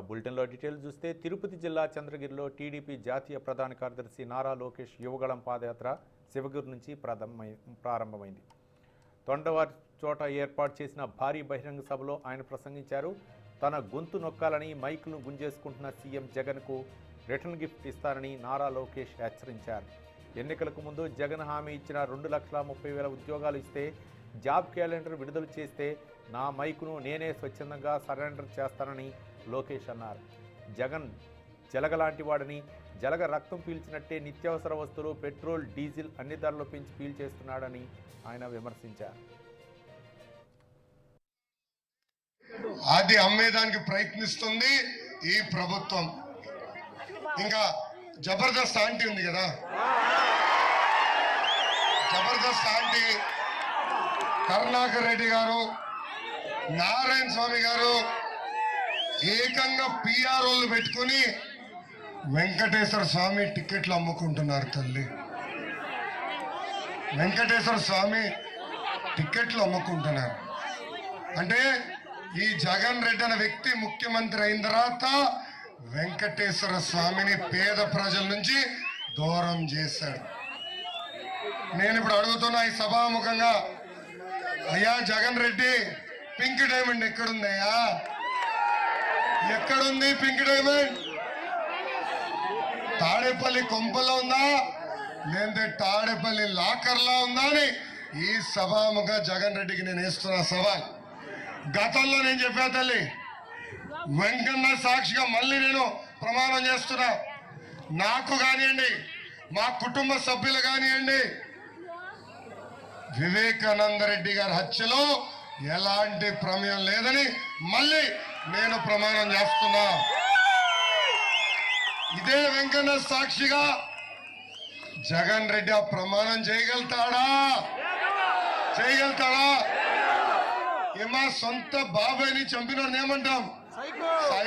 బులెటిన్లో డీటెయిల్స్ చూస్తే తిరుపతి జిల్లా చంద్రగిరిలో టీడీపీ జాతీయ ప్రధాన కార్యదర్శి నారా లోకేష్ యువగళం పాదయాత్ర శివగిరి నుంచి ప్రారంభమైంది. తొండవారి చోట ఏర్పాటు చేసిన భారీ బహిరంగ సభలో ఆయన ప్రసంగించారు. తన గొంతు నొక్కాలని మైకును గుంజేసుకుంటున్న సీఎం జగన్కు రిటర్న్ గిఫ్ట్ ఇస్తారని నారా లోకేష్ హెచ్చరించారు. ఎన్నికలకు ముందు జగన్ హామీ ఇచ్చిన 2,30,000 ఉద్యోగాలు ఇస్తే, జాబ్ క్యాలెండర్ విడుదల చేస్తే నా మైకును నేనే స్వచ్ఛందంగా సరెండర్ చేస్తానని లోకేష్ అన్నారు. జగన్ జలగలాంటి వాడని, జలగ రక్తం పీల్చినట్టే నిత్యావసర వస్తువులు, పెట్రోల్, డీజిల్ అన్ని ధరలు పెంచి పీల్చేస్తున్నాడని ఆయన విమర్శించారు. అది అమ్మేదానికి ప్రయత్నిస్తుంది ఈ ప్రభుత్వం. ఇంకా జబర్దస్త్ ఆంటీ ఉంది కదా, జబర్దస్త్ ఆంటీ కరుణాకర్ రెడ్డి గారు, నారాయణ స్వామి గారు ఏకంగా పిఆర్ఓలు పెట్టుకుని వెంకటేశ్వర స్వామి టికెట్లు అమ్ముకుంటున్నారు. తల్లి, వెంకటేశ్వర స్వామి టికెట్లు అమ్ముకుంటున్నారు. అంటే ఈ జగన్ రెడ్డి అనే వ్యక్తి ముఖ్యమంత్రి అయిన తర్వాత వెంకటేశ్వర స్వామిని పేద ప్రజల నుంచి దూరం చేశాడు. నేను ఇప్పుడు అడుగుతున్నా ఈ సభాముఖంగా, అయ్యా జగన్ రెడ్డి, పింక్ డైమండ్ ఎక్కడుందయ్యా? ఎక్కడుంది పింక్ డైమండ్? తాడేపల్లి కొంపలో ఉందా, లేదంటే తాడేపల్లి లాకర్లా ఉందా అని ఈ సభాముఖ జగన్ రెడ్డికి నేను వేస్తున్నా సవాల్. గతంలో నేను చెప్పా తల్లి, వెంకన్న సాక్షిగా మళ్ళీ నేను ప్రమాణం చేస్తున్నా, నాకు కానివ్వండి, మా కుటుంబ సభ్యులు కానివ్వండి, వివేకానంద రెడ్డి గారి హత్యలో ఎలాంటి ప్రమేయం లేదని మళ్ళీ నేను ప్రమాణం చేస్తున్నా. ఇదే వెంకన్న సాక్షిగా జగన్ రెడ్డి ఆ ప్రమాణం చేయగలుగుతాడా? ఏమా సొంత బాబాయ్ని చంపిన ఏమంటాం?